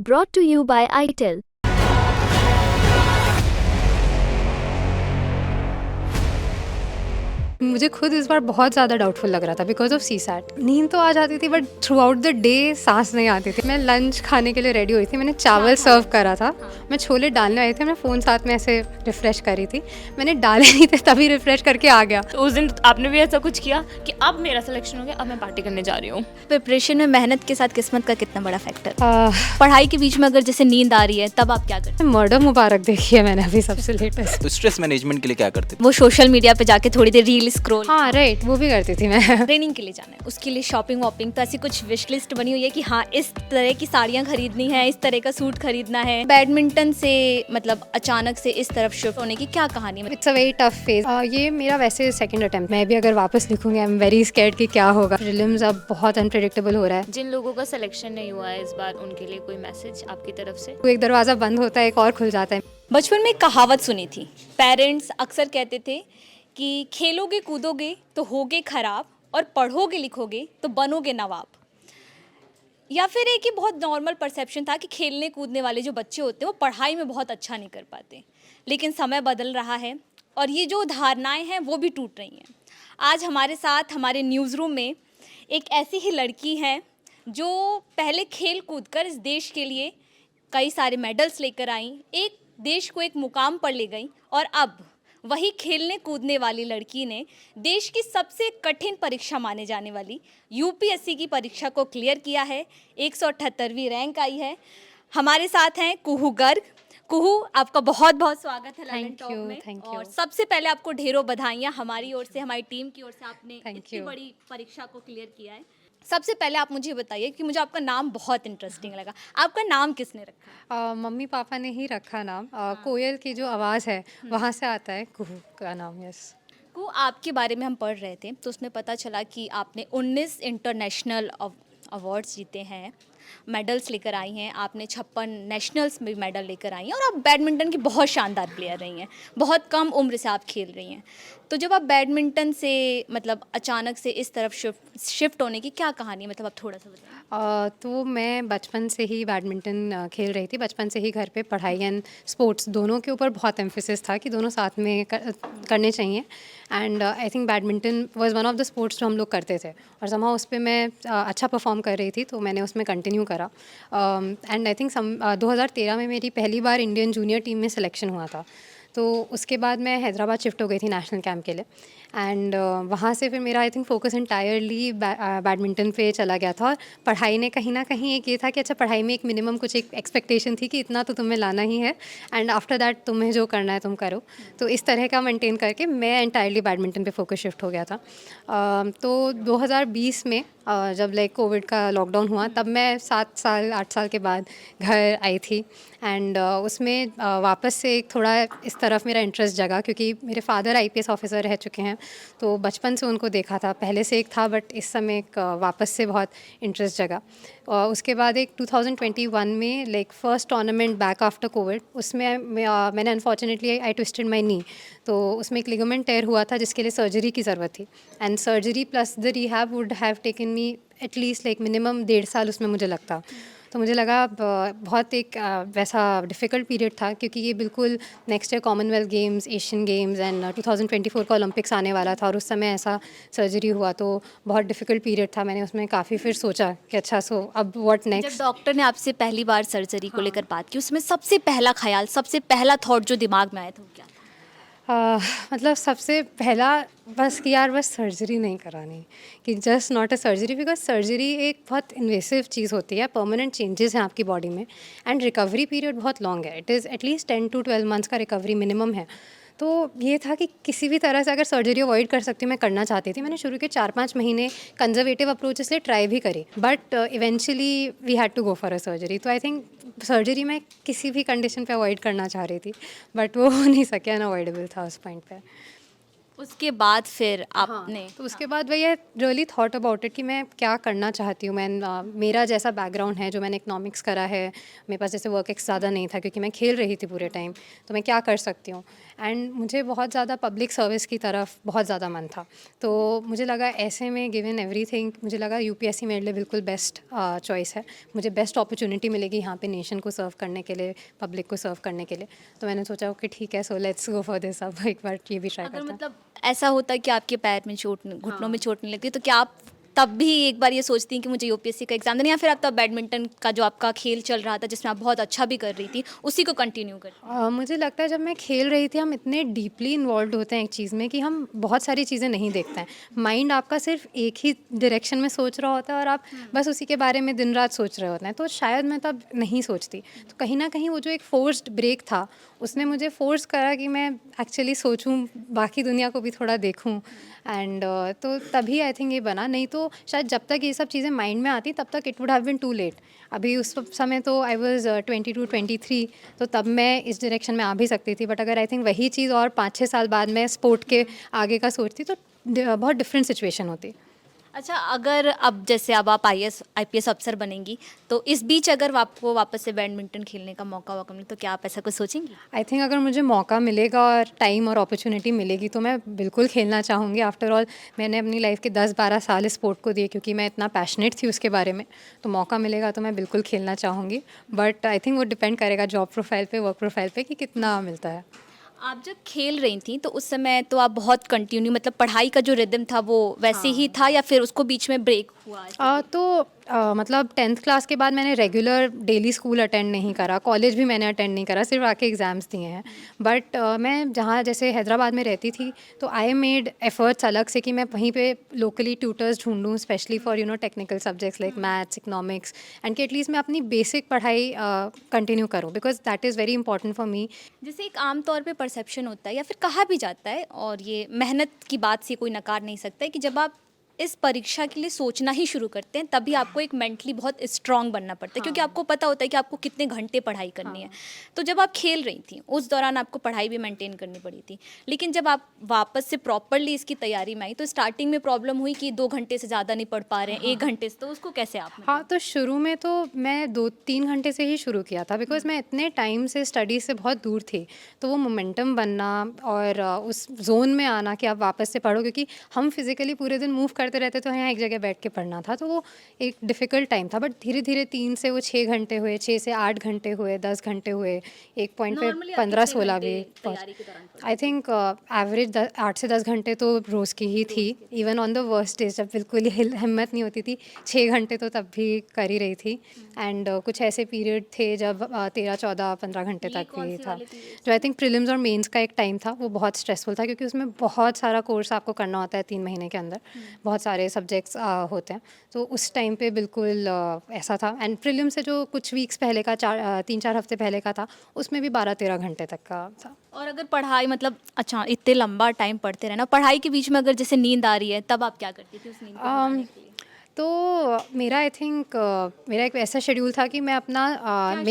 Brought to you by ITEL. मुझे खुद इस बार बहुत ज़्यादा डाउटफुल लग रहा था बिकॉज ऑफ सीसैट। नींद तो आ जाती थी but through out the day सांस नहीं आती थी। मैं लंच खाने के लिए रेडी हुई थी, मैंने चावल सर्व करा था, मैं छोले डालने आई थी, मैं फ़ोन साथ में ऐसे रिफ़्रेश करी थी, मैंने डाले नहीं थे तभी रिफ़्रेश करके आ गया। तो उस दिन आपने भी ऐसा कुछ किया कि अब मेरा सिलेक्शन हो गया, अब मैं पार्टी करने जा रही हूँ? प्रिपरेशन में मेहनत के साथ किस्मत का कितना बड़ा फैक्टर? पढ़ाई के बीच में अगर जैसे नींद आ रही है तब आप क्या करते मर्डर मुबारक देखी है मैंने अभी सबसे लेटेस्ट। तो स्ट्रेस मैनेजमेंट के लिए क्या करते थे? वो सोशल मीडिया पे जाके थोड़ी देर रील स्क्रॉल। हाँ राइट, वो भी करती थी मैं। ट्रेनिंग के लिए जाना है, उसके लिए शॉपिंग वॉपिंग, तो ऐसी कुछ विश लिस्ट बनी हुई है कि हाँ इस तरह की साड़ियाँ खरीदनी है, इस तरह का सूट खरीदना है। बैडमिंटन से मतलब अचानक से इस तरफ शिफ्ट होने की क्या कहानी है? It's a very tough phase. ये मेरा वैसे सेकंड अटेम्प्ट, मैं भी अगर वापस लिखूंगी आई एम वेरी स्कैर्ड कि क्या होगा। प्रीलिम्स अब बहुत अनप्रेडिक्टेबल हो रहा है। जिन लोगों का सिलेक्शन नहीं हुआ है इस बार, उनके लिए कोई मैसेज आपकी तरफ से? एक दरवाज़ा बंद होता है, एक और खुल जाता है। बचपन में एक कहावत सुनी थी, पेरेंट्स अक्सर कहते थे कि खेलोगे कूदोगे तो होगे खराब और पढ़ोगे लिखोगे तो बनोगे नवाब। या फिर एक ही बहुत नॉर्मल परसेप्शन था कि खेलने कूदने वाले जो बच्चे होते हैं वो पढ़ाई में बहुत अच्छा नहीं कर पाते। लेकिन समय बदल रहा है और ये जो धारणाएं हैं वो भी टूट रही हैं। आज हमारे साथ हमारे न्यूज़ रूम में एक ऐसी ही लड़की है जो पहले खेल कूद कर इस देश के लिए कई सारे मेडल्स लेकर आई, एक देश को एक मुकाम पर ले गई, और अब वही खेलने कूदने वाली लड़की ने देश की सबसे कठिन परीक्षा माने जाने वाली यूपीएससी की परीक्षा को क्लियर किया है। 178वीं रैंक आई है। हमारे साथ हैं कुहू गर्ग। कुहू, आपका बहुत बहुत स्वागत है ललन टॉक में। Thank you. और सबसे पहले आपको ढेरों बधाइयाँ हमारी ओर से, हमारी टीम की ओर से, आपने Thank इतनी you. बड़ी परीक्षा को क्लियर किया है। सबसे पहले आप मुझे बताइए कि मुझे आपका नाम बहुत इंटरेस्टिंग लगा, आपका नाम किसने रखा है? मम्मी पापा ने ही रखा नाम। कोयल की जो आवाज़ है वहाँ से आता है कुहू का नाम। यस। को आपके बारे में हम पढ़ रहे थे तो उसमें पता चला कि आपने 19 इंटरनेशनल अवार्ड्स जीते हैं, मेडल्स लेकर आई हैं, आपने 56 नेशनल्स में मेडल लेकर आई हैं, और आप बैडमिंटन की बहुत शानदार प्लेयर रही हैं। बहुत कम उम्र से आप खेल रही हैं। तो जब आप बैडमिंटन से मतलब अचानक से इस तरफ शिफ्ट होने की क्या कहानी है, मतलब आप थोड़ा सा बताएं। तो मैं बचपन से ही बैडमिंटन खेल रही थी। बचपन से ही घर पे पढ़ाई एंड स्पोर्ट्स दोनों के ऊपर बहुत एम्फेसिस था कि दोनों साथ में करने चाहिए। And I think badminton was one of the sports जो हम लोग करते थे, और समहाउ उस पर मैं अच्छा परफॉर्म कर रही थी तो मैंने उसमें कंटिन्यू करा। एंड आई थिंक 2013 में मेरी पहली बार इंडियन जूनियर टीम में सिलेक्शन हुआ था। तो उसके बाद मैं हैदराबाद शिफ्ट हो गई थी नेशनल कैंप के लिए। एंड वहाँ से फिर मेरा I think focus entirely badminton पे चला गया था। और पढ़ाई ने कहीं ना कहीं एक ये था कि अच्छा पढ़ाई में एक मिनिमम कुछ एक एक्सपेक्टेशन थी कि इतना तो तुम्हें लाना ही है, एंड आफ्टर दैट तुम्हें जो करना है तुम करो। तो इस तरह का मेंटेन करके मैं इंटायरली बैडमिंटन पे फोकस शिफ्ट हो गया था। तो 2020 में जब लाइक कोविड का लॉकडाउन हुआ तब मैं 8 साल के बाद घर आई थी। एंड उसमें वापस से एक थोड़ा इस तरफ मेरा इंटरेस्ट जगा क्योंकि मेरे फादर आईपीएस ऑफिसर रह चुके हैं, तो बचपन से उनको देखा था, पहले से एक था बट इस समय एक वापस से बहुत इंटरेस्ट जगा। और उसके बाद एक 2021 में like first tournament back after Covid, उसमें मैंने अनफॉर्चुनेटली आई ट्विस्टेड माई नी। तो उसमें एक लिगामेंट टेयर हुआ था जिसके लिए सर्जरी की ज़रूरत थी, and surgery plus the rehab would have taken me at least like minimum 1.5 साल उसमें मुझे लगता। तो मुझे लगा बहुत एक वैसा डिफ़िकल्ट पीरियड था क्योंकि ये बिल्कुल next year Commonwealth games, Asian games and 2024 का ओलंपिक्स आने वाला था, और उस समय ऐसा सर्जरी हुआ तो बहुत डिफ़िकल्ट पीरियड था। मैंने उसमें काफ़ी फिर सोचा कि अच्छा सो अब व्हाट जब नेक्स्ट। डॉक्टर ने आपसे पहली बार सर्जरी को लेकर बात की, उसमें सबसे पहला ख्याल, सबसे पहला थॉट जो दिमाग में आया था वो क्या था? मतलब सबसे पहला बस कि यार बस सर्जरी नहीं करानी, कि just not a surgery, because surgery एक बहुत इन्वेसिव चीज़ होती है, परमानेंट चेंजेस हैं आपकी बॉडी में, एंड रिकवरी पीरियड बहुत लॉन्ग है। It is at least 10 to 12 months का रिकवरी मिनिमम है। तो ये था कि किसी भी तरह से अगर सर्जरी अवॉइड कर सकती हूँ मैं करना चाहती थी। मैंने शुरू के 4-5 महीने कंजर्वेटिव अप्रोचेस लिए ट्राई भी करी, but eventually we had to go for a surgery. तो आई थिंक सर्जरी मैं किसी भी कंडीशन पे अवॉइड करना चाह रही थी, बट वो हो नहीं सके, अनअवॉइडेबल था उस पॉइंट पे। उसके बाद फिर आपने तो उसके बाद वही रियली थॉट अबाउट इट कि मैं क्या करना चाहती हूँ। मैं मेरा जैसा बैकग्राउंड है, जो मैंने इकोनॉमिक्स करा है, मेरे पास जैसे वर्क एक्स ज़्यादा नहीं था क्योंकि मैं खेल रही थी पूरे टाइम, तो मैं क्या कर सकती हूँ। एंड मुझे बहुत ज़्यादा पब्लिक सर्विस की तरफ बहुत ज़्यादा मन था। तो मुझे लगा ऐसे में गिवन एवरीथिंग, मुझे लगा यूपीएससी मेरे लिए बिल्कुल बेस्ट चॉइस है। मुझे बेस्ट अपॉर्चुनिटी मिलेगी यहाँ पे नेशन को सर्व करने के लिए, पब्लिक को सर्व करने के लिए। तो मैंने सोचा ओके ठीक है, so let's go for this. अब एक बार ये भी ट्राई अगर करते हैं। मतलब ऐसा होता है कि आपके पैर में चोट, घुटनों में चोट नहीं लगती, तो क्या आप तब भी एक बार ये सोचती हैं कि मुझे यूपीएससी का एग्जाम देना, या फिर आप तब बैडमिंटन का जो आपका खेल चल रहा था जिसमें आप बहुत अच्छा भी कर रही थी उसी को कंटिन्यू कर? मुझे लगता है जब मैं खेल रही थी हम इतने डीपली इन्वॉल्व होते हैं एक चीज़ में कि हम बहुत सारी चीज़ें नहीं देखते हैं। माइंड आपका सिर्फ एक ही डायरेक्शन में सोच रहा होता है और आप बस उसी के बारे में दिन रात सोच रहे होते हैं। तो शायद मैं तब नहीं सोचती। तो कहीं ना कहीं वो जो एक फोर्स्ड ब्रेक था उसने मुझे फोर्स करा कि मैं एक्चुअली सोचूं, बाकी दुनिया को भी थोड़ा देखूं। एंड तो तभी आई थिंक ये बना। नहीं तो शायद जब तक ये सब चीज़ें माइंड में आती तब तक it would have been too late. अभी उस समय तो आई वाज 22-23, तो तब मैं इस डायरेक्शन में आ भी सकती थी। बट अगर आई थिंक वही चीज़ और 5-6 साल बाद मैं स्पोर्ट के आगे का सोचती तो बहुत डिफरेंट सिचुएशन होती। अच्छा, अगर अब जैसे अब आप आईपीएस अफसर बनेंगी, तो इस बीच अगर आपको वापस से बैडमिंटन खेलने का मौका मिले तो क्या आप ऐसा कुछ सोचेंगी? आई थिंक अगर मुझे मौका मिलेगा और टाइम और अपॉर्चुनिटी मिलेगी तो मैं बिल्कुल खेलना चाहूँगी। आफ्टर ऑल मैंने अपनी लाइफ के 10-12 साल इस स्पोर्ट को दिए क्योंकि मैं इतना पैशनेट थी उसके बारे में। तो मौका मिलेगा तो मैं बिल्कुल खेलना चाहूँगी। बट आई थिंक वो डिपेंड करेगा जॉब प्रोफाइल पे, वर्क प्रोफाइल पे कि कितना मिलता है। आप जब खेल रही थी तो उस समय तो आप बहुत कंटिन्यू, मतलब पढ़ाई का जो रिदम था वो वैसे ही था, या फिर उसको बीच में ब्रेक हुआ? मतलब 10th क्लास के बाद मैंने रेगुलर डेली स्कूल अटेंड नहीं करा, कॉलेज भी मैंने अटेंड नहीं करा, सिर्फ आके एग्ज़ाम्स दिए हैं। बट मैं जहाँ जैसे हैदराबाद में रहती थी तो आई मेड एफर्ट्स अलग से कि मैं वहीं पे लोकली ट्यूटर्स ढूंढूँ, specially for technical subjects like maths, economics, and कि एटलीस्ट मैं अपनी बेसिक पढ़ाई कंटिन्यू करूँ because that is very important for me. जैसे एक आम तौर पे परसेप्शन होता है या फिर कहा भी जाता है, और ये मेहनत की बात से कोई नकार नहीं सकता है, कि जब आप इस परीक्षा के लिए सोचना ही शुरू करते हैं तभी आपको एक मेंटली बहुत स्ट्रांग बनना पड़ता है, क्योंकि आपको पता होता है कि आपको कितने घंटे पढ़ाई करनी है। तो जब आप खेल रही थी उस दौरान आपको पढ़ाई भी मेंटेन करनी पड़ी थी, लेकिन जब आप वापस से प्रॉपरली इसकी तैयारी में आई तो स्टार्टिंग में प्रॉब्लम हुई कि 2 घंटे से ज़्यादा नहीं पढ़ पा रहे हैं, 1 घंटे से, तो उसको कैसे आप? हाँ, तो शुरू में तो मैं 2-3 घंटे से ही शुरू किया था बिकॉज मैं इतने टाइम से स्टडी से बहुत दूर थी। तो वो मोमेंटम बनना और उस जोन में आना कि आप वापस से पढ़ो, क्योंकि हम फिजिकली पूरे दिन मूव करते रहते तो यहाँ एक जगह बैठ के पढ़ना था, तो वो एक डिफ़िकल्ट टाइम था। बट धीरे धीरे 3 से वो 6 घंटे हुए, 6 से 8 घंटे हुए, 10 घंटे हुए, एक पॉइंट पे 15-16 भी। आई थिंक एवरेज 8 से 10 घंटे तो रोज़ की ही थी। Even on the worst days जब बिल्कुल ही हिम्मत नहीं होती थी, 6 घंटे तो तब भी कर ही रही थी। एंड कुछ ऐसे पीरियड थे जब 13, 14, 15 घंटे तक भी था। जो आई थिंक प्रीलिम्स और मेंस का एक टाइम था वो बहुत स्ट्रेसफुल था, क्योंकि उसमें बहुत सारा कोर्स आपको करना होता है 3 महीने के अंदर, बहुत सारे सब्जेक्ट्स होते हैं। तो उस टाइम पे बिल्कुल ऐसा था। एंड प्रीलिम से जो कुछ वीक्स पहले का 3-4 हफ्ते पहले का था उसमें भी 12-13 घंटे तक का था। और अगर पढ़ाई, मतलब अच्छा इतने लंबा टाइम पढ़ते रहना, पढ़ाई के बीच में अगर जैसे नींद आ रही है तब आप क्या करती थी उस नींद को भगाने के लिए? तो मेरा आई थिंक मेरा एक ऐसा शेड्यूल था कि मैं अपना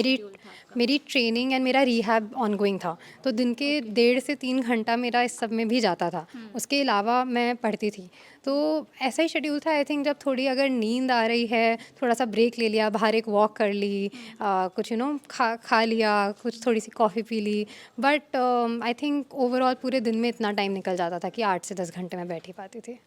मेरी ट्रेनिंग एंड मेरा रिहैब ऑनगोइंग था, तो दिन के 1.5 से 3 घंटा मेरा इस सब में भी जाता था। उसके अलावा मैं पढ़ती थी। तो ऐसा ही शेड्यूल था। आई थिंक जब थोड़ी अगर नींद आ रही है, थोड़ा सा ब्रेक ले लिया, बाहर एक वॉक कर ली, कुछ खा लिया, कुछ थोड़ी सी कॉफ़ी पी ली। बट आई थिंक ओवरऑल पूरे दिन में इतना टाइम निकल जाता था कि 8 से 10 घंटे में बैठ ही पाती थी।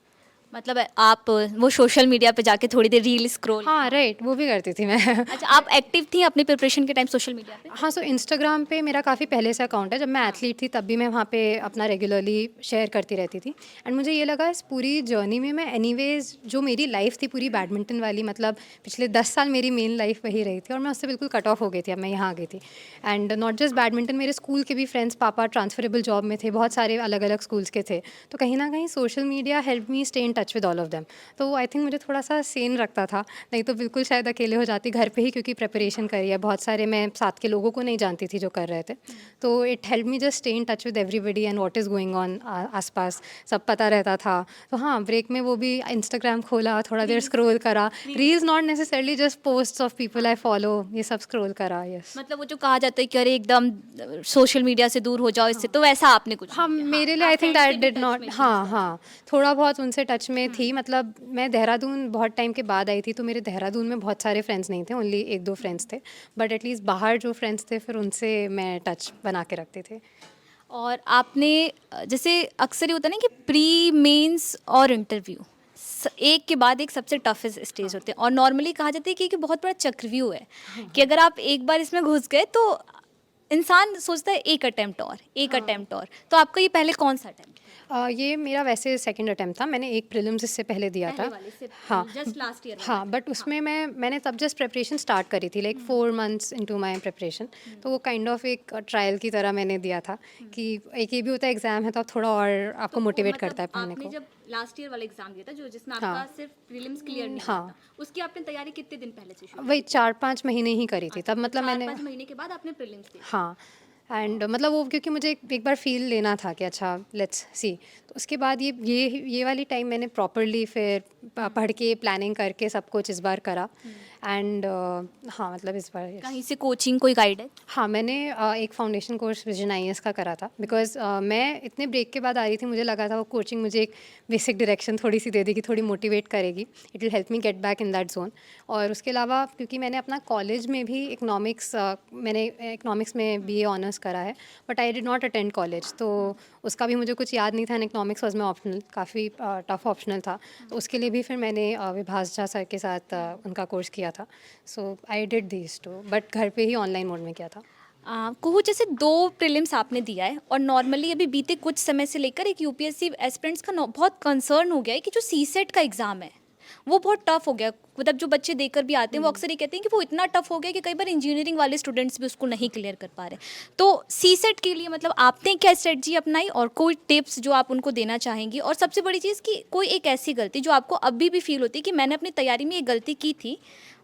मतलब आप वो सोशल मीडिया पे जाके थोड़ी देर रील स्क्रॉल? हाँ राइट, वो भी करती थी मैं। अच्छा, आप एक्टिव थी अपनी प्रिपरेशन के टाइम सोशल मीडिया पे? हाँ, सो इंस्टाग्राम पे मेरा काफ़ी पहले से अकाउंट है। जब मैं एथलीट थी तब भी मैं वहाँ पे अपना रेगुलरली शेयर करती रहती थी। एंड मुझे ये लगा इस पूरी जर्नी में मैं एनीवेज जो मेरी लाइफ थी पूरी बैडमिंटन वाली, मतलब पिछले 10 साल मेरी मेन लाइफ वही रही थी और मैं उससे बिल्कुल कट ऑफ हो गई थी। अब मैं यहाँ आ गई थी। एंड नॉट जस्ट बैडमिंटन, मेरे स्कूल के भी फ्रेंड्स, पापा ट्रांसफरेबल जॉब में थे, बहुत सारे अलग अलग स्कूल्स के थे। तो कहीं ना कहीं social media help me stay in touch with all of them. तो आई थिंक मुझे थोड़ा सा सेन रखता था, नहीं तो बिल्कुल शायद अकेले हो जाती घर पे ही, क्योंकि प्रिपरेशन करी है। बहुत सारे मैं साथ के लोगों को नहीं जानती थी जो कर रहे थे। तो it help me just stay in touch with everybody and what is going on आसपास, सब पता रहता था। तो हाँ, ब्रेक में वो भी इंस्टाग्राम खोला, थोड़ा देर स्क्रॉल करा, reels not necessarily just posts of people I follow, ये सब स्क्रॉल करा। यस, मतलब वो जो कहा जाता है कि अरे एकदम सोशल मीडिया से दूर हो जाओ इससे, तो वैसा आपने कुछ? हाँ, मेरे लिए I think that did not. हाँ, थोड़ा बहुत उनसे टच में थी। मतलब मैं देहरादून बहुत टाइम के बाद आई थी, तो मेरे देहरादून में बहुत सारे फ्रेंड्स नहीं थे, ओनली 1-2 फ्रेंड्स थे। बट एटलीस्ट बाहर जो फ्रेंड्स थे फिर उनसे मैं टच बना के रखती थी। और आपने जैसे अक्सर ये होता है ना कि प्री मेंस और इंटरव्यू एक के बाद एक सबसे टफेस्ट स्टेज होते हैं और नॉर्मली कहा जाता है कि बहुत बड़ा चक्रव्यूह है कि अगर आप एक बार इसमें घुस गए तो इंसान सोचता है एक अटेम्प्ट और एक अटेम्प्ट और, तो आपका ये पहले कौन सा अटेम्प्ट? ये मेरा वैसे सेकंड अटेम्प्ट था, मैंने एक प्रीलिम्स इससे पहले दिया था। हाँ जस्ट लास्ट ईयर। हाँ, बट उसमें मैंने तब जस्ट प्रिपरेशन स्टार्ट करी थी, like 4 months into my preparation. तो वो काइंड ऑफ एक ट्रायल की तरह मैंने दिया था कि एक ये भी होता है एग्जाम है तो आप थोड़ा और आपको मोटिवेट करता है पढ़ने आपने को। जब लास्ट ईयर वाला एग्जाम दिया था जो जिसमें हाँ। आपका सिर्फ प्रीलिम्स क्लियर नहीं हाँ। हुआ था, उसकी आपने तैयारी कितने दिन पहले से शुरू? वही 4-5 महीने ही करी थी तब, मतलब मैंने 4-5 महीने के बाद आपने प्रीलिम्स दिया? हाँ। एंड मतलब वो क्योंकि मुझे एक बार फील लेना था कि अच्छा लेट्स सी, तो उसके बाद ये वाली टाइम मैंने प्रॉपरली फिर पढ़ के प्लानिंग करके सब कुछ इस बार करा। एंड हाँ, मतलब इस बार yes। कहीं से कोचिंग कोई गाइड है? हाँ, मैंने एक फाउंडेशन कोर्स विजन IAS का करा था, बिकॉज मैं इतने ब्रेक के बाद आ रही थी, मुझे लगा था वो कोचिंग मुझे एक बेसिक डायरेक्शन थोड़ी सी दे देगी, थोड़ी मोटिवेट करेगी, it will help me get back in that zone. और उसके अलावा क्योंकि मैंने अपना कॉलेज में भी मैंने इकनॉमिक्स में BA ऑनर्स करा है, but I did not attend college, तो उसका भी मुझे कुछ याद नहीं था। एंड इकनॉमिक्स वॉज में ऑप्शनल, काफ़ी टफ ऑप्शनल था, तो उसके लिए भी फिर मैंने विभास झा सर के साथ उनका कोर्स किया था। So I did these two, but घर पे ही ऑनलाइन मोड में किया था। कुहू, जैसे 2 प्रीलिम्स आपने दिया है और नॉर्मली अभी बीते कुछ समय से लेकर एक यूपीएससी एस्पिरेंट्स का बहुत कंसर्न हो गया है कि जो सीसेट का एग्ज़ाम है वो बहुत टफ हो गया। मतलब जो बच्चे देकर भी आते हैं वो अक्सर ये कहते हैं कि वो इतना टफ हो गया कि कई बार इंजीनियरिंग वाले स्टूडेंट्स भी उसको नहीं क्लियर कर पा रहे। तो सीसेट के लिए मतलब आपने क्या स्ट्रेटजी अपनाई और कोई टिप्स जो आप उनको देना चाहेंगी? और सबसे बड़ी चीज़ कि कोई एक ऐसी गलती जो आपको अभी भी फील होती है कि मैंने अपनी तैयारी में ये गलती की थी,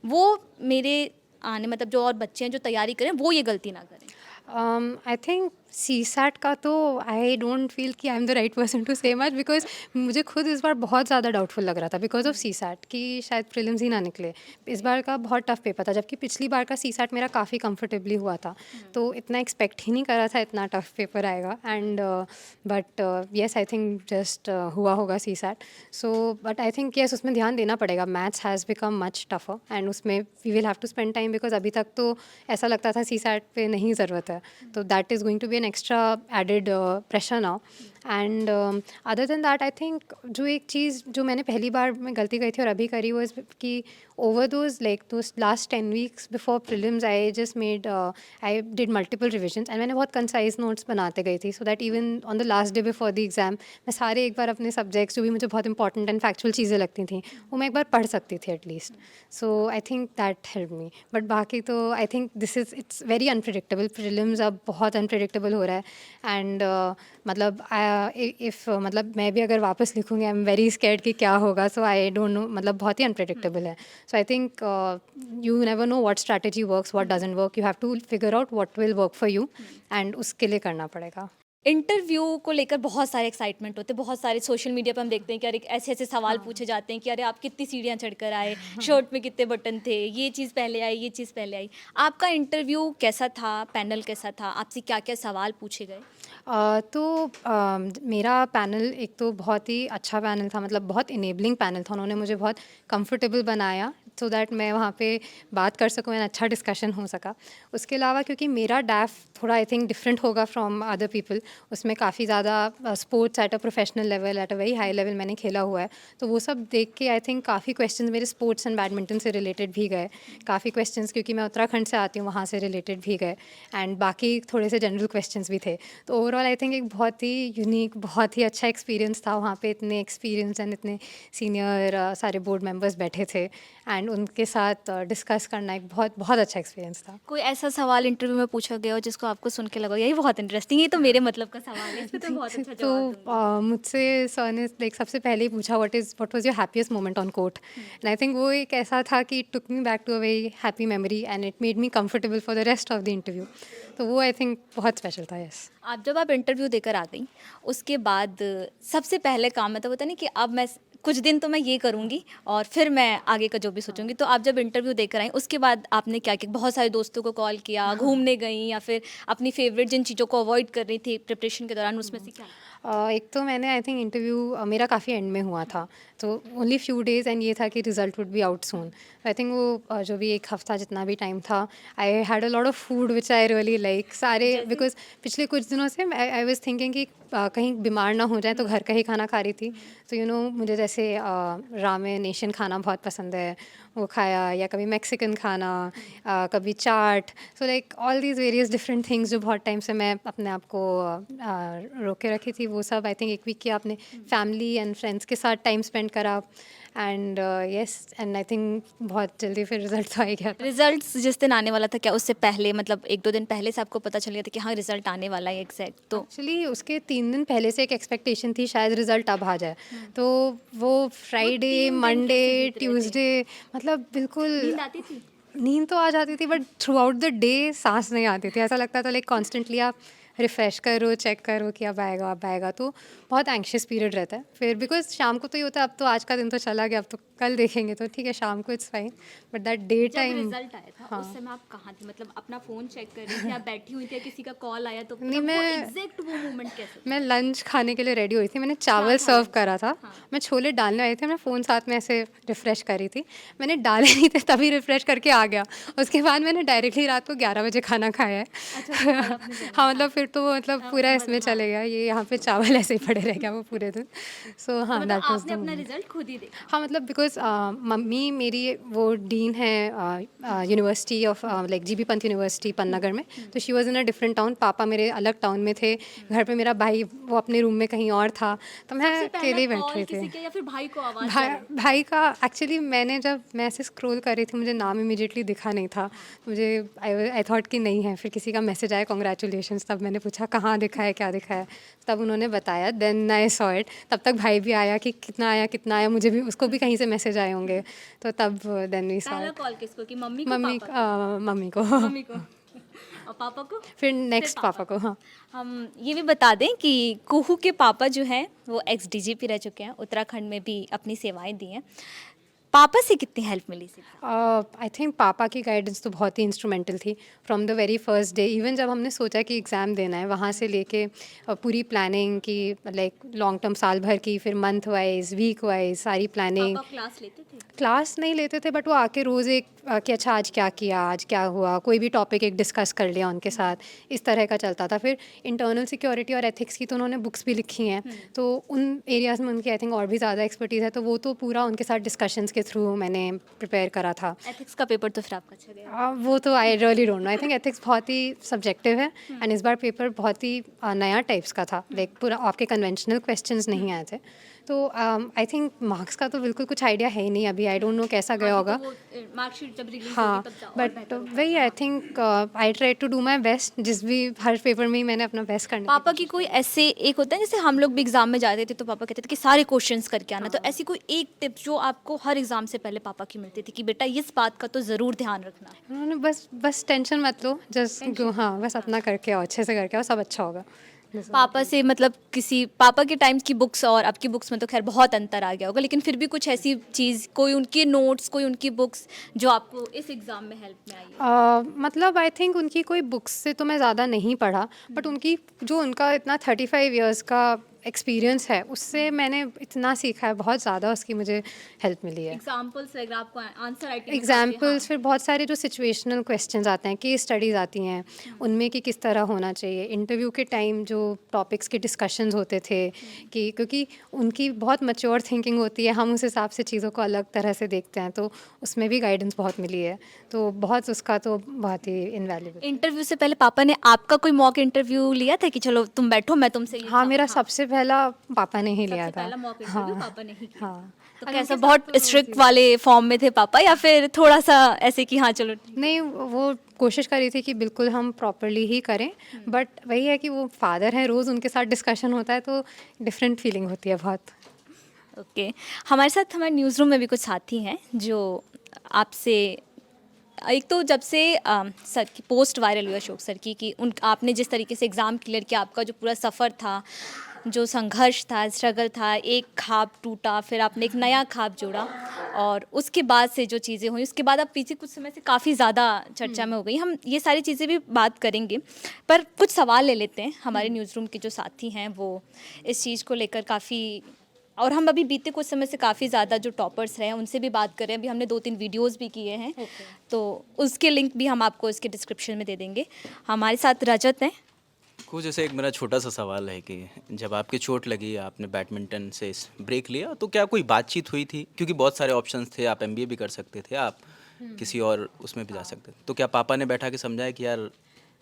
वो मेरे आने मतलब जो और बच्चे हैं जो तैयारी करें वो ये गलती ना करें। आई थिंक CSAT का तो आई डोंट फील कि I am the right person to say much, because मुझे खुद इस बार बहुत ज़्यादा डाउटफुल लग रहा था बिकॉज ऑफ CSAT कि शायद प्रीलिम्स ही ना निकले। इस बार का बहुत टफ पेपर था, जबकि पिछली बार का CSAT मेरा काफ़ी कंफर्टेबली हुआ था, तो इतना एक्सपेक्ट ही नहीं करा था इतना टफ पेपर आएगा। And but yes, I think just हुआ होगा CSAT। So but I think yes, उसमें ध्यान देना पड़ेगा। Maths has become much tougher and उसमें we will have to spend time, because अभी तक तो ऐसा लगता था CSAT पे नहीं ज़रूरत है, तो that is going to be an extra added pressure now. And other than that I think जो एक चीज़ जो मैंने पहली बार में गलती करी थी और अभी करी वो कि over those last 10 weeks before prelims I did multiple revisions and मैंने बहुत कंसाइज नोट्स बनाते गई थी, so that even on the last day before the exam मैं सारे एक बार अपने सब्जेक्ट्स जो भी मुझे बहुत इंपॉर्टेंट एंड फैक्चुअल चीज़ें लगती थी वो मैं एक बार पढ़ सकती थी at least. So I think that help me. But बाकी तो I think it's very unpredictable. Prelims अब बहुत अनप्रिडिक्टेबल हो रहा है एंड मतलब मतलब मैं भी अगर वापस लिखूँगी आई एम वेरी स्कैर्ड कि क्या होगा, सो आई डोंट नो, मतलब बहुत ही अनप्रेडिक्टेबल है। So I think you never know what strategy works, what doesn't work, you have to figure out what will work for you and उसके लिए करना पड़ेगा। इंटरव्यू को लेकर बहुत सारे एक्साइटमेंट होते हैं, बहुत सारे सोशल मीडिया पे हम देखते हैं कि अरे ऐसे ऐसे सवाल पूछे जाते हैं कि अरे आप कितनी सीढ़ियाँ चढ़कर आए, शर्ट में कितने बटन थे, ये चीज़ पहले आई, ये चीज़ पहले आई। आपका इंटरव्यू कैसा था? पैनल कैसा था? आपसे क्या क्या सवाल पूछे गए? मेरा पैनल एक तो बहुत ही अच्छा पैनल था, मतलब बहुत इनेबलिंग पैनल था। उन्होंने मुझे बहुत कंफर्टेबल बनाया सो दैट मैं वहाँ पे बात कर सकूँ एंड अच्छा डिस्कशन हो सका। उसके अलावा क्योंकि मेरा डैफ थोड़ा आई थिंक डिफरेंट होगा फ्रॉम अदर पीपल, उसमें काफ़ी ज़्यादा sports at a professional level, at a very high level मैंने खेला हुआ है, तो वो सब देख के आई थिंक काफ़ी क्वेश्चंस मेरे स्पोर्ट्स एंड बैडमिंटन से रिलेटेड भी गए, काफ़ी क्वेश्चंस क्योंकि मैं उत्तराखंड से आती हूँ वहाँ से रिलेटेड भी गए, एंड बाकी थोड़े से जनरल क्वेश्चंस भी थे। तो ओवरऑल आई थिंक एक बहुत ही यूनिक, बहुत ही अच्छा एक्सपीरियंस था। वहाँ पे इतने एक्सपीरियंस एंड इतने सीनियर सारे बोर्ड मेंबर्स बैठे थे एंड उनके साथ डिस्कस करना एक बहुत बहुत अच्छा एक्सपीरियंस था। कोई ऐसा सवाल इंटरव्यू में पूछा गया हो जिसको आपको सुन के लगा यही बहुत इंटरेस्टिंग, ये तो मेरे मतलब का सवाल है, इस पे तो बहुत अच्छा जवाब दूंगी। तो मुझसे सर ने लाइक सबसे पहले ही पूछा what was your happiest moment on court, and I think वो एक ऐसा था कि it took me back to a very happy memory and it made me comfortable for the rest of the interview. तो वो आई थिंक बहुत special था। Yes, जब आप इंटरव्यू देकर आ गई उसके बाद सबसे पहले काम मतलब होता नहीं कि अब मैं कुछ दिन तो मैं ये करूँगी और फिर मैं आगे का जो भी सोचूंगी, तो आप जब इंटरव्यू देकर आई उसके बाद आपने क्या किया? बहुत सारे दोस्तों को कॉल किया, घूमने गई, या फिर अपनी फेवरेट जिन चीज़ों को अवॉइड कर रही थी प्रिपरेशन के दौरान उसमें से क्या? एक तो मैंने आई थिंक इंटरव्यू मेरा काफ़ी एंड में हुआ था, तो ओनली फ्यू डेज एंड ये था कि result would be out soon. I think वो जो भी एक हफ्ता जितना भी टाइम था, I had a lot of food which I really like सारे, बिकॉज पिछले कुछ दिनों से आई वाज थिंकिंग कि कहीं बीमार ना हो जाए, तो घर का ही खाना खा रही थी। तो मुझे जैसे रामेन एशियन खाना बहुत पसंद है, वो खाया, या कभी मैक्सिकन खाना, कभी chaat, so like all these various different things जो बहुत टाइम से मैं अपने आप को रोक के रखी थी, वो सब आई थिंक एक वीक किया अपने फैमिली एंड फ्रेंड्स के साथ टाइम स्पेंड करा। And yes, and I think बहुत जल्दी फिर रिजल्ट तो आ ही गया था। रिजल्ट्स जिस दिन आने वाला था, क्या उससे पहले मतलब 1-2 दिन पहले से आपको पता चल गया था कि हाँ रिजल्ट आने वाला है एग्जैक्ट? तो एक्चुअली उसके 3 दिन पहले से एक एक्सपेक्टेशन थी शायद रिजल्ट अब आ जाए। तो वो फ्राइडे, मंडे, ट्यूसडे, मतलब बिल्कुल नींद आती थी? नींद तो आ जाती थी, but through out the day सांस नहीं आती थी। ऐसा लगता था लाइक कॉन्स्टेंटली आप रिफ़्रेश करो, चेक करो कि अब आएगा, तो बहुत एंग्शियस पीरियड रहता है फिर, बिकॉज शाम को तो ये होता है अब तो आज का दिन तो चला गया, अब तो कल देखेंगे, तो ठीक है शाम को it's fine, but that day जब टाइम। रिजल्ट आया था उस समय आप कहाँ थी? मतलब अपना फोन चेक कर रही थी, आप बैठी हुई थी या किसी का कॉल आया? तो नहीं, मैं एग्जैक्ट वो मोमेंट कैसे? मैं लंच खाने के लिए रेडी हुई थी, मैंने चावल सर्व करा था, मैं छोले डालने आई थी, मैं फ़ोन साथ में ऐसे रिफ़्रेश कर रही थी, मैंने डाले नहीं थे तभी रिफ़्रेश करके आ गया। उसके बाद मैंने डायरेक्टली रात को 11 बजे खाना खाया है। हाँ, मतलब फिर तो मतलब पूरा इसमें चले गया, ये यहाँ पे चावल ऐसे ही पड़े रह गया वो पूरे दिन। सो हाँ, मतलब दैट वाज आपने द अपना रिजल्ट खुद ही देखा? हाँ, मतलब बिकॉज मम्मी मेरी वो डीन है university of like GB Pant university Pantnagar में, तो she was in a different town, पापा मेरे अलग टाउन में थे, घर पे मेरा भाई वो अपने रूम में कहीं और था, तो मैं अकेले बैठ रही थी। किसी के या फिर भाई को आवाज भाई का एक्चुअली जब मैं ऐसे स्क्रॉल कर रही थी, मुझे नाम इमीडिएटली दिखा नहीं था, मुझे आई थॉट कि नहीं है, फिर किसी का मैसेज आया कॉन्ग्रेचुलेशंस, तब मैंने पूछा कहाँ दिखा है, क्या दिखा है, तब उन्होंने बताया, देन आई सॉ इट। तब तक भाई भी आया कि कितना आया, मुझे भी, उसको भी कहीं से मैसेज आए होंगे, तो तब देन वी सॉ पहला इट। कॉल किसको? कि मम्मी को? मम्मी पापा मम्मी को को? मम्मी को और पापा को? फिर नेक्स्ट पापा को। हाँ, हम ये भी बता दें कि कुहू के पापा जो हैं वो एक्स डीजीपी रह चुके हैं, उत्तराखंड में भी अपनी सेवाएं दी हैं। पापा से कितनी हेल्प मिली थी? आई थिंक पापा की गाइडेंस तो बहुत ही इंस्ट्रूमेंटल थी from the very first day. Even जब हमने सोचा कि एग्ज़ाम देना है, वहाँ से लेके पूरी प्लानिंग की, लाइक लॉन्ग टर्म साल भर की, फिर मंथ वाइज, वीक वाइज, सारी प्लानिंग। पापा क्लास लेते थे? क्लास नहीं लेते थे, बट वो आके रोज़ एक कि अच्छा आज क्या किया, आज क्या हुआ, कोई भी टॉपिक एक डिस्कस कर लिया उनके साथ, इस तरह का चलता था। फिर इंटरनल सिक्योरिटी और एथिक्स की तो उन्होंने बुक्स भी लिखी हैं, तो उन एरियाज़ में उनकी आई थिंक और भी ज़्यादा एक्सपर्टीज़ है, तो वो तो पूरा उनके साथ डिस्कशंस के थ्रू मैंने प्रिपेयर करा था। एथिक्स का पेपर तो फिर आपका अच्छा गया? वो तो I really don't know, I think ethics बहुत ही सब्जेक्टिव है, एंड इस बार पेपर बहुत ही नया टाइप्स का था, लाइक पूरा आपके कन्वेंशनल क्वेश्चंस नहीं आए थे, तो आई थिंक मार्क्स का तो बिल्कुल कुछ आइडिया है ही नहीं अभी, आई डोंट नो कैसा गया होगा। मार्कशीट जब रिलीज हाँ, होगी तब बट वही I think I try to do my best, जिस भी हर पेपर में ही मैंने अपना बेस्ट करने पापा की कोई ऐसे एक होता है, जैसे हम लोग भी एग्जाम में जाते थे तो पापा कहते थे कि सारे क्वेश्चंस करके आना, तो ऐसी कोई एक टिप जो आपको हर एग्जाम से पहले पापा की मिलती थी कि बेटा इस बात का तो ज़रूर ध्यान रखना? उन्होंने बस टेंशन मत लो, जस्ट हाँ, बस अपना करके आओ, अच्छे से करके आओ, सब अच्छा होगा। पापा से मतलब किसी पापा के टाइम्स की बुक्स और अब की बुक्स में तो खैर बहुत अंतर आ गया होगा, लेकिन फिर भी कुछ ऐसी चीज़, कोई उनके नोट्स, कोई उनकी बुक्स जो आपको इस एग्ज़ाम में हेल्प में आई है? मतलब आई थिंक उनकी कोई बुक्स से तो मैं ज़्यादा नहीं पढ़ा, बट उनकी जो उनका इतना 35 इयर्स का एक्सपीरियंस है, उससे मैंने इतना सीखा है, बहुत ज़्यादा उसकी मुझे हेल्प मिली है। एग्जाम्पल्स वगैरह आपको आंसर राइटिंग? एग्जाम्पल्स, फिर बहुत सारे जो सिचुएशनल क्वेश्चंस आते हैं, केस स्टडीज़ आती हैं, उनमें कि किस तरह होना चाहिए, इंटरव्यू के टाइम जो टॉपिक्स के डिस्कशंस होते थे, कि क्योंकि उनकी बहुत मैच्योर थिंकिंग होती है, हम उस हिसाब से चीज़ों को अलग तरह से देखते हैं, तो उसमें भी गाइडेंस बहुत मिली है, तो बहुत उसका तो बहुत ही इनवैल्यूएबल। इंटरव्यू से पहले पापा ने आपका कोई मॉक इंटरव्यू लिया था कि चलो तुम बैठो मैं तुमसे ये हाँ, मेरा सबसे पहला पापा ने ही लिया था। पहला मॉक इंटरव्यू पापा ने ही किया? हाँ, तो कैसा, बहुत स्ट्रिक्ट वाले फॉर्म में थे पापा या फिर थोड़ा सा ऐसे कि हाँ चलो? नहीं, वो कोशिश करी थी कि बिल्कुल हम प्रॉपरली ही करें, बट वही है कि वो फादर हैं, रोज़ उनके साथ डिस्कशन होता है, तो डिफरेंट फीलिंग होती है बहुत। ओके, हमारे साथ हमारे न्यूज़ रूम में भी कुछ साथी हैं जो आपसे, एक तो जब से सर की पोस्ट वायरल हुई अशोक सर की कि उन आपने जिस तरीके से एग्ज़ाम क्लियर किया, आपका जो पूरा सफ़र था, जो संघर्ष था, स्ट्रगल था, एक ख्वाब टूटा, फिर आपने एक नया ख्वाब जोड़ा, और उसके बाद से जो चीज़ें हुई, उसके बाद आप पीछे कुछ समय से काफ़ी ज़्यादा चर्चा में हो गई। हम ये सारी चीज़ें भी बात करेंगे, पर कुछ सवाल ले लेते हैं। हमारे न्यूज़ रूम के जो साथी हैं वो इस चीज़ को लेकर काफ़ी और हम अभी बीते कुछ समय से काफ़ी ज़्यादा जो टॉपर्स रहे हैं उनसे भी बात करें, अभी हमने 2-3 वीडियोस भी किए हैं, तो उसके लिंक भी हम आपको इसके डिस्क्रिप्शन में दे देंगे। हमारे साथ रजत हैं। कुछ जैसे एक मेरा छोटा सा सवाल है कि जब आपकी चोट लगी आपने बैडमिंटन से ब्रेक लिया तो क्या कोई बातचीत हुई थी, क्योंकि बहुत सारे ऑप्शंस थे, आप एमबीए भी कर सकते थे, आप किसी और उसमें भी जा सकते थे, तो क्या पापा ने बैठा के समझाया कि यार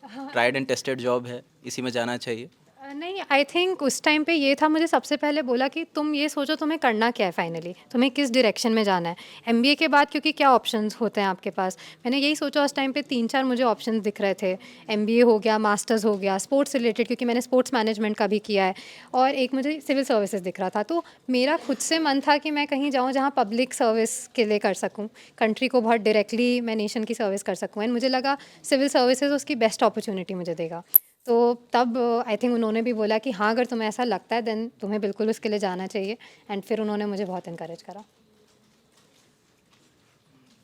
ट्राइड एंड टेस्टेड जॉब है, इसी में जाना चाहिए? नहीं, आई थिंक उस टाइम पे ये था, मुझे सबसे पहले बोला कि तुम ये सोचो तुम्हें करना क्या है, फाइनली तुम्हें किस डायरेक्शन में जाना है एमबीए के बाद, क्योंकि क्या ऑप्शंस होते हैं आपके पास। मैंने यही सोचा उस टाइम पे, 3-4 मुझे ऑप्शंस दिख रहे थे, एमबीए हो गया, मास्टर्स हो गया, स्पोर्ट्स रिलेटेड, क्योंकि मैंने स्पोर्ट्स मैनेजमेंट का भी किया है, और एक मुझे सिविल सर्विसेज दिख रहा था। तो मेरा खुद से मन था कि मैं कहीं जाऊँ जहाँ पब्लिक सर्विस के लिए कर सकूँ, कंट्री को बहुत डायरेक्टली मैं नेशन की सर्विस कर सकूँ, एंड मुझे लगा सिविल सर्विसेज उसकी बेस्ट अपॉर्चुनिटी मुझे देगा। तो तब आई थिंक उन्होंने भी बोला कि हाँ, अगर तुम्हें ऐसा लगता है देन तुम्हें बिल्कुल उसके लिए जाना चाहिए, एंड फिर उन्होंने मुझे बहुत इनकरेज करा।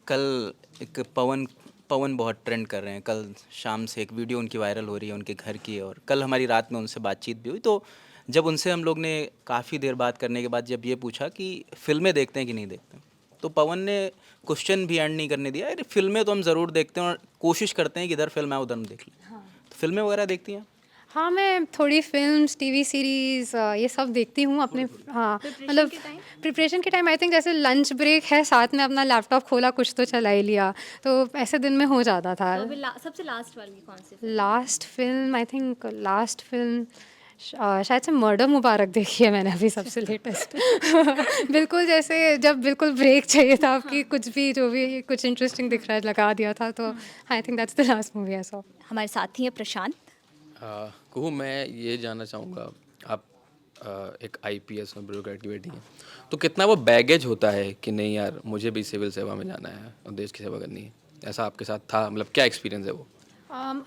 कल एक पवन बहुत ट्रेंड कर रहे हैं, कल शाम से एक वीडियो उनकी वायरल हो रही है उनके घर की, और कल हमारी रात में उनसे बातचीत भी हुई। तो जब उनसे हम लोग ने काफ़ी देर बात करने के बाद जब ये पूछा कि फिल्में देखते हैं कि नहीं देखते, तो पवन ने क्वेश्चन भी एंड नहीं करने दिया, अरे फिल्में तो हम ज़रूर देखते हैं और कोशिश करते हैं कि इधर फिल्म आए उधर हम देख लें। तो फिल्में वगैरह देखती हैं? हाँ, मैं थोड़ी फिल्म्स, टीवी सीरीज़ ये सब देखती हूँ अपने। हाँ, मतलब प्रिपरेशन के टाइम आई थिंक जैसे लंच ब्रेक है, साथ में अपना लैपटॉप खोला, कुछ तो चला ही लिया, तो ऐसे दिन में हो जाता था। सबसे लास्ट वाली कौन सी? लास्ट फिल्म आई थिंक शायद से मर्डर मुबारक देखी है मैंने अभी, सबसे लेटेस्ट। बिल्कुल जैसे जब बिल्कुल ब्रेक चाहिए था आपकी, कुछ भी जो भी कुछ इंटरेस्टिंग दिख रहा है लगा दिया था, तो I think that's the last movie I saw. हमारे साथी हैं प्रशांत। कुहू, मैं ये जानना चाहूँगा, आप एक आईपीएस में ब्यूरोक्रेट की बेटी हैं, तो कितना वो बैगेज होता है कि नहीं यार मुझे भी सिविल सेवा में जाना है और देश की सेवा करनी है, ऐसा आपके साथ था? मतलब क्या एक्सपीरियंस है वो?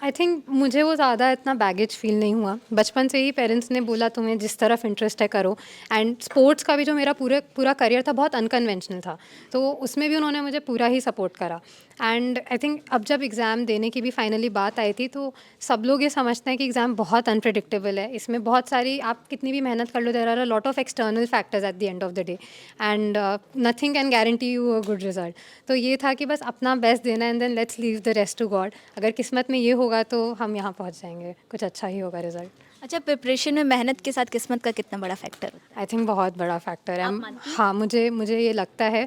आई थिंक मुझे वो ज़्यादा इतना बैगेज फील नहीं हुआ। बचपन से ही पेरेंट्स ने बोला तुम्हें जिस तरफ इंटरेस्ट है करो, एंड स्पोर्ट्स का भी जो मेरा पूरा करियर था बहुत अनकन्वेंशनल था, तो उसमें भी उन्होंने मुझे पूरा ही सपोर्ट करा। एंड आई थिंक अब जब एग्ज़ाम देने की भी फाइनली बात आई थी, तो सब लोग ये समझते हैं कि एग्ज़ाम बहुत अनप्रिडिक्टेबल है, इसमें बहुत सारी, आप कितनी भी मेहनत कर लो, there are a lot of external factors at the end of the day, and nothing can guarantee you a good result. तो ये था कि बस अपना बेस्ट देना, and then let's leave the rest to God. अगर किस्मत में ये होगा तो हम यहाँ पहुँच जाएंगे, कुछ अच्छा ही होगा रिजल्ट। अच्छा, प्रिपरेशन में मेहनत के साथ किस्मत का कितना बड़ा फैक्टर होता है? आई थिंक बहुत बड़ा फैक्टर है। हाँ, मुझे ये लगता है,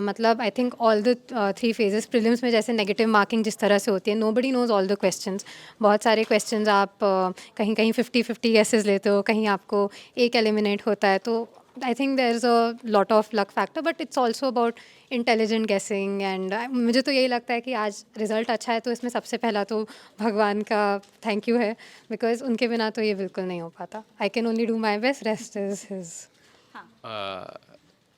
मतलब I think all the 3 phases, prelims में जैसे नेगेटिव मार्किंग जिस तरह से होती है, nobody knows all the questions. बहुत सारे क्वेश्चंस आप कहीं 50-50 गेसेस लेते हो, कहीं आपको एक एलिमिनेट होता है, तो I think there is a lot of luck factor, but it's also about intelligent guessing. And मुझे तो यही लगता है कि आज रिज़ल्ट अच्छा है तो इसमें सबसे पहला तो भगवान का थैंक यू है, बिकॉज उनके बिना तो ये बिल्कुल नहीं हो पाता। I can only do my best, rest is his.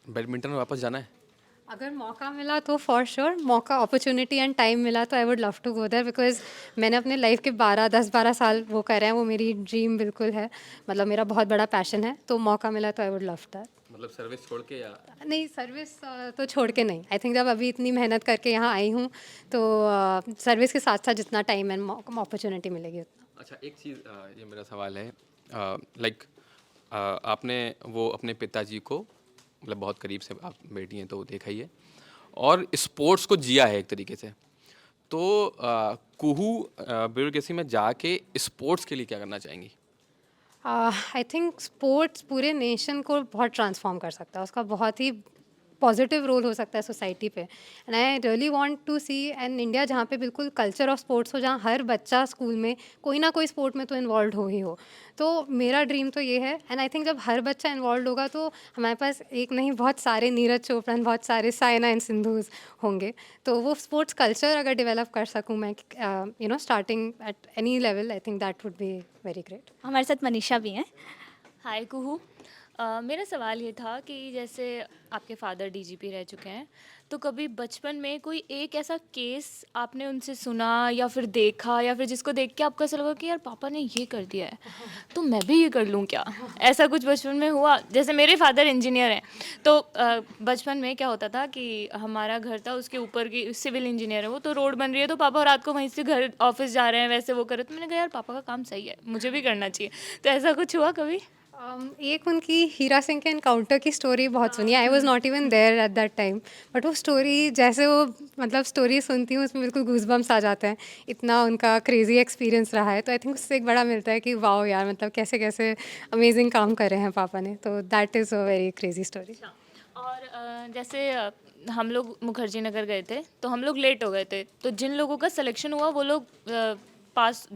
Badminton में वापस जाना है? अगर मौका मिला तो फॉर श्योर, मौका, अपॉर्चुनिटी एंड टाइम मिला तो I would love to go there, because मैंने अपने लाइफ के 10-12 साल वो करे हैं, वो मेरी ड्रीम बिल्कुल है, मतलब मेरा बहुत बड़ा पैशन है, तो मौका मिला तो आई वुड लव दैट। मतलब सर्विस छोड़ के या? नहीं, सर्विस तो छोड़ के नहीं। आई थिंक जब अभी इतनी मेहनत करके यहाँ आई हूँ, तो सर्विस के साथ साथ जितना टाइम एंड अपॉर्चुनिटी मिलेगी उतना। अच्छा, एक चीज़, ये मेरा सवाल है, लाइक आपने वो अपने पिताजी को, मतलब बहुत करीब से आप बेटी हैं तो देखा ही है, और स्पोर्ट्स को जिया है एक तरीके से, तो कुहू ब्यूरोक्रेसी में जाके स्पोर्ट्स के लिए क्या करना चाहेंगी? आई थिंक स्पोर्ट्स पूरे नेशन को बहुत ट्रांसफॉर्म कर सकता है, उसका बहुत ही पॉजिटिव रोल हो सकता है सोसाइटी पे, and I really want to see an India जहाँ पे बिल्कुल कल्चर ऑफ स्पोर्ट्स हो, जहाँ हर बच्चा स्कूल में कोई ना कोई स्पोर्ट में तो इन्वॉल्व हो ही हो। तो मेरा ड्रीम तो ये है, एंड आई थिंक जब हर बच्चा इन्वॉल्व होगा तो हमारे पास एक नहीं बहुत सारे नीरज चोपड़ा, बहुत सारे साइना एंड सिंधुज होंगे। तो वो स्पोर्ट्स कल्चर अगर डेवलप कर सकूँ मैं, starting at any level, I think that would be very great. हमारे साथ मनीषा भी हैं। हाय कुहू, मेरा सवाल ये था कि जैसे आपके फादर डीजीपी रह चुके हैं, तो कभी बचपन में कोई एक ऐसा केस आपने उनसे सुना या फिर देखा, या फिर जिसको देख के आपको ऐसा लगा कि यार पापा ने ये कर दिया है तो मैं भी ये कर लूँ क्या? ऐसा कुछ बचपन में हुआ? जैसे मेरे फादर इंजीनियर हैं, तो बचपन में क्या होता था कि हमारा घर था, उसके ऊपर की सिविल इंजीनियर है वो, तो रोड बन रही है तो पापा रात को वहीं से घर ऑफिस जा रहे हैं, वैसे वो करे, तो मैंने कहा यार पापा का काम सही है, मुझे भी करना चाहिए। तो ऐसा कुछ हुआ कभी? एक उनकी हीरा सिंह के एनकाउंटर की स्टोरी बहुत सुनी। I was not even there at that time, but वो स्टोरी जैसे वो मतलब स्टोरी सुनती हूँ उसमें बिल्कुल गूज़बम्स आ जाते हैं, इतना उनका क्रेज़ी एक्सपीरियंस रहा है। तो आई थिंक उससे एक बड़ा मिलता है कि वाओ यार, मतलब कैसे कैसे अमेजिंग काम कर रहे हैं पापा ने। तो that is a very crazy story. और जैसे हम लोग मुखर्जी नगर गए थे तो हम लोग लेट हो गए थे, तो जिन लोगों का सिलेक्शन हुआ वो लोग पास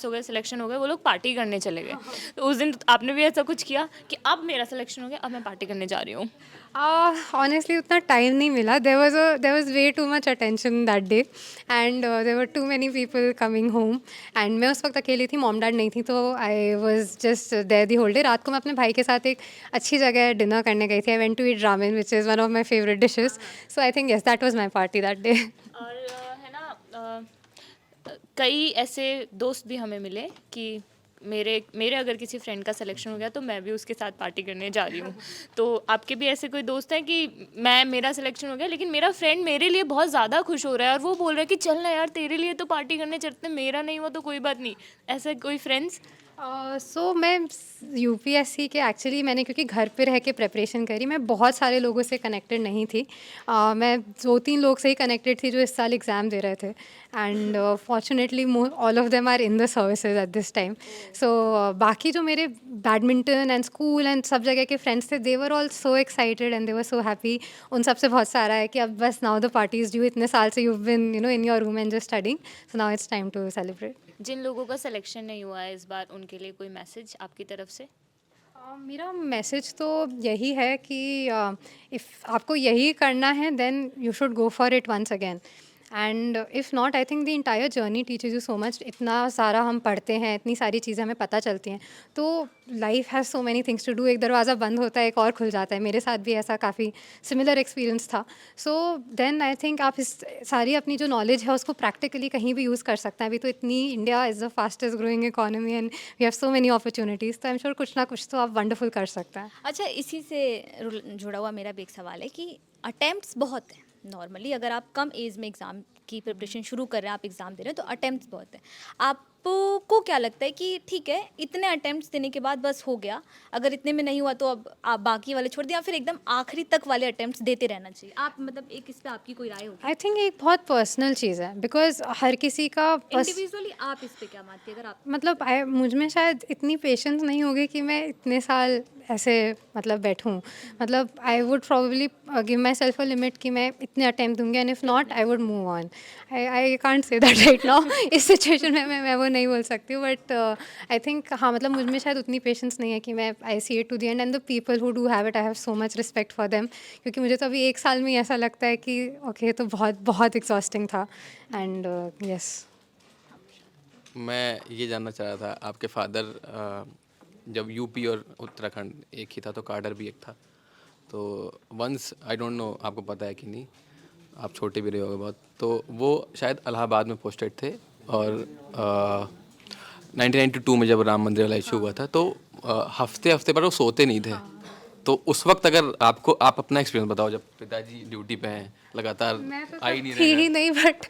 हो गए, सिलेक्शन हो गए, वो लोग पार्टी करने चले गए। तो उस दिन आपने भी ऐसा कुछ किया कि अब मेरा सिलेक्शन हो गया, अब मैं पार्टी करने जा रही हूँ? ऑनेस्टली उतना टाइम नहीं मिला। There was way too much attention that day and there were too many people coming home and मैं उस वक्त अकेली थी, मॉम डैड नहीं थी, तो I was just there the whole day. रात को मैं अपने भाई के साथ एक अच्छी जगह डिनर करने गई थी। I went to eat ramen which is one of my favourite dishes. So I think yes, that was my party that day. और है ना, कई ऐसे दोस्त भी हमें मिले कि मेरे मेरे अगर किसी फ्रेंड का सिलेक्शन हो गया तो मैं भी उसके साथ पार्टी करने जा रही हूँ। तो आपके भी ऐसे कोई दोस्त हैं कि मेरा सिलेक्शन हो गया लेकिन मेरा फ्रेंड मेरे लिए बहुत ज़्यादा खुश हो रहा है और वो बोल रहा है कि चल ना यार, तेरे लिए तो पार्टी करने चलते हैं, मेरा नहीं हुआ तो कोई बात नहीं, ऐसे कोई फ्रेंड्स? सो मैं यूपीएससी के एक्चुअली मैंने क्योंकि घर पे रह के प्रिपरेशन करी, मैं बहुत सारे लोगों से कनेक्टेड नहीं थी। मैं 2-3 लोग से ही कनेक्टेड थी जो इस साल एग्ज़ाम दे रहे थे and fortunately all of them are in the services at this time. So बाकी जो मेरे बैडमिंटन एंड स्कूल एंड सब जगह के फ्रेंड्स थे, they were all so excited and they were so happy. उन सबसे बहुत सारा है कि अब बस now the party is due, इतने साल से you been in your room and just studying, so now it's time to celebrate. जिन लोगों का सिलेक्शन नहीं हुआ है इस बार, उनके लिए कोई मैसेज आपकी तरफ से? मेरा मैसेज तो यही है कि इफ़ आपको यही करना है then you should go for it once again and if not, I think the entire journey teaches you so much. इतना सारा हम पढ़ते हैं, इतनी सारी चीज़ें हमें पता चलती हैं, तो life has so many things to do. एक दरवाज़ा बंद होता है, एक और खुल जाता है। मेरे साथ भी ऐसा काफ़ी सिमिलर एक्सपीरियंस था। सो देन आई थिंक आप इस सारी अपनी जो नॉलेज है उसको प्रैक्टिकली कहीं भी यूज़ कर सकते हैं। अभी तो इतनी India is the fastest growing economy and we have so many opportunities, तो आई एम श्योर कुछ ना कुछ तो आप वंडरफुल कर सकते हैं। अच्छा, इसी से जुड़ा हुआ मेरा भी एक सवाल है कि अटेम्प्ट्स बहुत हैं। नॉर्मली अगर आप कम एज में एग्ज़ाम की प्रिपरेशन शुरू कर रहे हैं, आप एग्ज़ाम दे रहे हैं, तो अटेम्प्ट्स बहुत हैं। आपको क्या लगता है कि ठीक है, इतने अटेम्प्ट्स देने के बाद बस हो गया, अगर इतने में नहीं हुआ तो अब आप बाकी वाले छोड़ दिया, या फिर एकदम आखिरी तक वाले अटेम्प्ट्स देते रहना चाहिए? आप मतलब एक इस पे आपकी कोई राय होगी? आई थिंक एक बहुत पर्सनल चीज़ है बिकॉज हर किसी का इंडिविजुअली आप इस पे क्या मानती है? अगर आप मतलब मुझ में शायद इतनी पेशेंस नहीं होगी कि मैं इतने साल ऐसे मतलब बैठूं। मतलब I would probably give my self a limit कि मैं इतने अटैम्प्ट दूंगी and if not I would move on. I can't say that right now. इस सिचुएशन में मैं वो नहीं बोल सकती हूँ, बट आई थिंक हाँ, मतलब मुझ में शायद उतनी पेशेंस नहीं है कि मैं I see it to the end the people who do have it, I have so much respect for them, क्योंकि मुझे तो अभी 1 साल में ही ऐसा लगता है कि ओके तो बहुत बहुत एग्जॉस्टिंग था एंड यस। मैं ये जानना चाह रहा था, आपके फादर जब यूपी और उत्तराखंड एक ही था तो काडर भी एक था, तो वंस आई डोंट नो आपको पता है कि नहीं, आप छोटे भी रहे होगे बहुत, तो वो शायद इलाहाबाद में पोस्टेड थे और 1992 में जब राम मंदिर वाला इशू हुआ था तो हफ्ते हफ्ते पर वो सोते नहीं थे। तो उस वक्त अगर आप अपना एक्सपीरियंस बताओ, जब पिताजी ड्यूटी पे हैं लगातार आ ही नहीं थी रहे ही हैं। नहीं, बट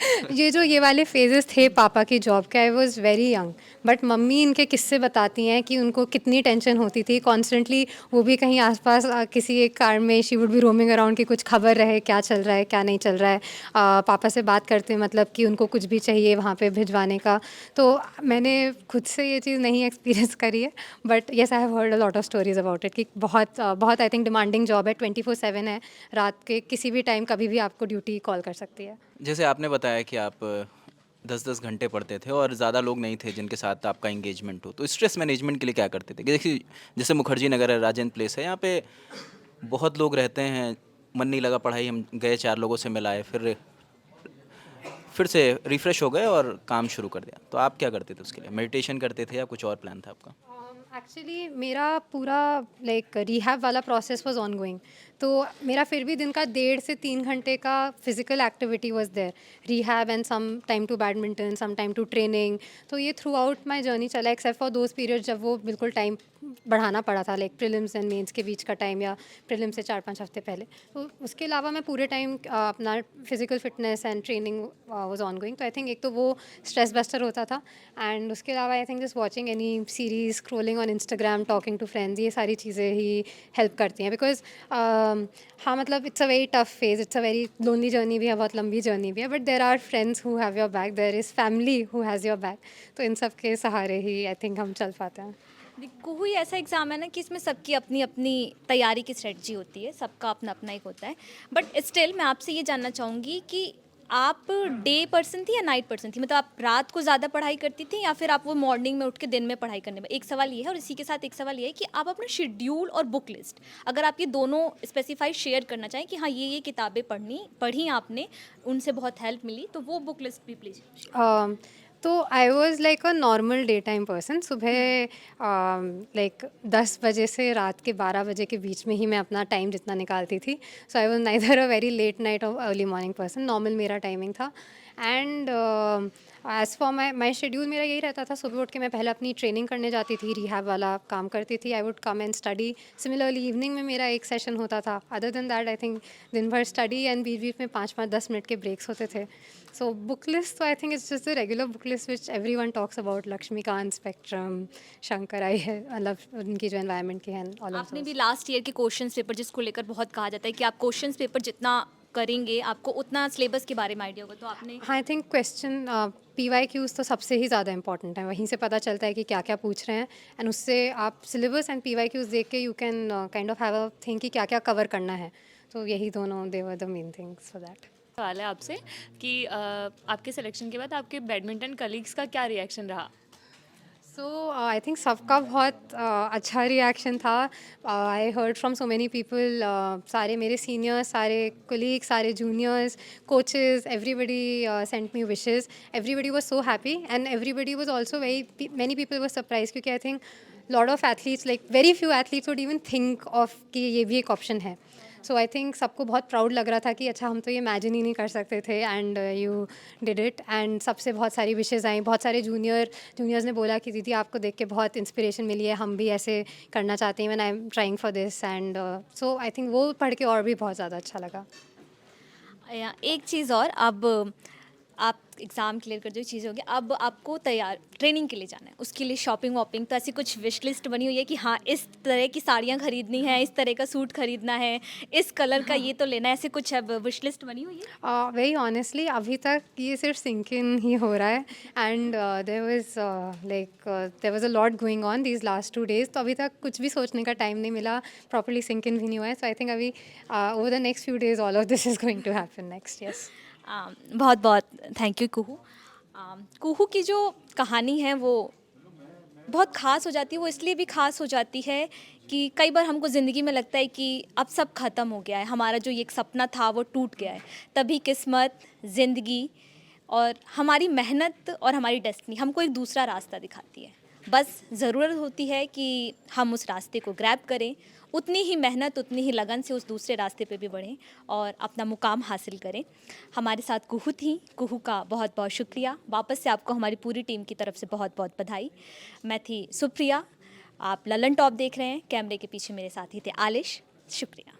ये वाले फेजेस थे पापा की जॉब के, I was very young, but mummy इनके किस्से बताती हैं कि उनको कितनी टेंशन होती थी कॉन्स्टेंटली। वो भी कहीं आसपास किसी एक कार में she would be roaming around कि कुछ खबर रहे, क्या चल रहा है क्या नहीं चल रहा है। पापा से बात करते मतलब कि उनको कुछ भी चाहिए वहाँ पे भिजवाने का। तो मैंने खुद से ये चीज़ नहीं एक्सपीरियंस करी है, but yes I have heard a lot of stories about it कि बहुत आई थिंक डिमांडिंग जॉब है, 24/7 है, रात के किसी भी टाइम कभी भी आपको ड्यूटी कॉल कर सकती है। जैसे आपने बताया कि आप 10-10 घंटे पढ़ते थे और ज़्यादा लोग नहीं थे जिनके साथ आपका इंगेजमेंट हो, तो स्ट्रेस मैनेजमेंट के लिए क्या करते थे? कि देखिए जैसे मुखर्जी नगर है, राजेंद्र प्लेस है, यहाँ पे बहुत लोग रहते हैं, मन नहीं लगा पढ़ाई, हम गए 4 लोगों से मिलाए, फिर से रिफ़्रेश हो गए और काम शुरू कर दिया। तो आप क्या करते थे उसके लिए? मेडिटेशन करते थे या कुछ और प्लान था आपका? एक्चुअली मेरा पूरा लाइक रिहैब वाला प्रोसेस वाज ऑनगोइंग, तो मेरा फिर भी दिन का 1.5 से 3 घंटे का physical activity was there, rehab and some time to badminton, some time to training. तो ये थ्रू आउट माई जर्नी चला, एक्सेप्ट फॉर दोज पीरियड जब वो बिल्कुल टाइम बढ़ाना पड़ा था, लाइक प्रीलिम्स एंड मेंस के बीच का टाइम या प्रीलिम्स से 4-5 हफ्ते पहले। तो उसके अलावा मैं पूरे टाइम अपना physical fitness and training was on going. तो आई थिंक एक तो वो स्ट्रेस बस्टर होता था, एंड उसके अलावा I think just watching any series, scrolling on Instagram, talking to friends, ये सारी चीज़ें ही हेल्प करती हैं। बिकॉज हाँ, मतलब it's a very tough phase, it's a very lonely journey भी है, बहुत लंबी जर्नी भी है, but there are friends who have your back, there is family who has your back. तो इन सब के सहारे ही आई थिंक हम चल पाते हैं। कोई ऐसा एग्ज़ाम है ना कि इसमें सबकी अपनी अपनी तैयारी की स्ट्रेटजी होती है, सबका अपना अपना एक होता है। बट स्टिल मैं आपसे ये जानना चाहूँगी कि आप डे पर्सन थी या नाइट पर्सन थी? मतलब आप रात को ज़्यादा पढ़ाई करती थी या फिर आप वो मॉर्निंग में उठ के दिन में पढ़ाई करने में? एक सवाल ये है, और इसी के साथ एक सवाल ये है कि आप अपना शेड्यूल और बुक लिस्ट, अगर आप ये दोनों स्पेसिफाई शेयर करना चाहें कि हाँ ये किताबें पढ़ी आपने, उनसे बहुत हेल्प मिली, तो वो बुक लिस्ट भी प्लीज़। तो I was like a normal day time person. सुबह लाइक 10 बजे से रात के 12 बजे के बीच में ही मैं अपना टाइम जितना निकालती थी। So I was neither a very late night और अर्ली मॉर्निंग पर्सन, नॉर्मल मेरा टाइमिंग था। And as for my schedule मेरा यही रहता था, सुबह उठ के मैं पहले अपनी ट्रेनिंग करने जाती थी, रिहैब वाला काम करती थी। I would come and study. Similarly evening में मेरा एक सेशन होता था। Other than that I think दिन भर स्टडी, एंड बीच बीच में 5-5-10 मिनट के ब्रेक्स होते थे। So book list, so I think it's just the regular book list which everyone talks about, Lakshmikant, Spectrum, Shankar, I है, मतलब उनकी जो environment की है, all of आपने those. भी लास्ट ईयर के क्वेश्चंस पेपर जिसको लेकर बहुत कहा जाता है कि आप क्वेश्चंस पेपर जितना करेंगे आपको उतना सिलेबस के बारे में आइडिया होगा, तो आपने हाँ, आई थिंक क्वेश्चन PYQs तो सबसे ही ज़्यादा इंपॉर्टेंट है, वहीं से पता चलता है कि क्या क्या पूछ रहे हैं, एंड उससे आप सिलेबस एंड PYQs देख के you can kind of have a think कि क्या क्या कवर करना है। तो यही दोनों they were the main things for that. सवाल है आपसे कि आपके सिलेक्शन के बाद आपके बैडमिंटन कलीग्स का क्या रिएक्शन रहा? सो आई थिंक सबका बहुत अच्छा रिएक्शन था। I heard from so many people, सारे मेरे सीनियर्स, सारे कोलीग, सारे juniors, coaches, everybody sent me wishes. Everybody was so happy, and everybody was also very many people was surprise, क्योंकि I think lot of athletes, like very few athletes would even think of कि ये भी एक option है। So I think सबको बहुत proud लग रहा था कि अच्छा हम तो ये इमेजिन ही नहीं कर सकते थे, and you did it. And सबसे बहुत सारी विशेज़ आई, बहुत सारे जूनियर्स ने बोला कि दीदी आपको देख के बहुत इंस्पिरेशन मिली है, हम भी ऐसे करना चाहते हैं, when I am trying for this. And so I think वो पढ़ के और भी बहुत ज़्यादा अच्छा लगा। एक चीज़ और, अब आप एग्ज़ाम क्लियर कर जो चीज़ होगी, अब आपको तैयार ट्रेनिंग के लिए जाना है, उसके लिए शॉपिंग वॉपिंग, तो ऐसी कुछ विश लिस्ट बनी हुई है कि हाँ इस तरह की साड़ियाँ खरीदनी है, इस तरह का सूट खरीदना है, इस कलर का ये तो लेना है, ऐसे कुछ अब विश लिस्ट बनी हुई है? वेरी ऑनेस्टली अभी तक ये सिर्फ सिंक इन ही हो रहा है, and there was a lot going on these last 2 days, तो अभी तक कुछ भी सोचने का टाइम नहीं मिला, प्रॉपर्ली सिंक इन भी नहीं हुआ है। सो आई थिंक अभी over the next few days all of this is going to happen next. Yes, बहुत बहुत थैंक यू कुहू। कुहू की जो कहानी है वो बहुत ख़ास हो जाती है। वो इसलिए भी ख़ास हो जाती है कि कई बार हमको ज़िंदगी में लगता है कि अब सब ख़त्म हो गया है, हमारा जो ये एक सपना था वो टूट गया है, तभी किस्मत, ज़िंदगी और हमारी मेहनत और हमारी डेस्टिनी हमको एक दूसरा रास्ता दिखाती है। बस ज़रूरत होती है कि हम उस रास्ते को ग्रैब करें, उतनी ही मेहनत, उतनी ही लगन से उस दूसरे रास्ते पे भी बढ़ें और अपना मुकाम हासिल करें। हमारे साथ कुहू थी, कुहू का बहुत बहुत शुक्रिया। वापस से आपको हमारी पूरी टीम की तरफ से बहुत बहुत बधाई। मैं थी सुप्रिया, आप ललन टॉप देख रहे हैं, कैमरे के पीछे मेरे साथी थे आलिश। शुक्रिया।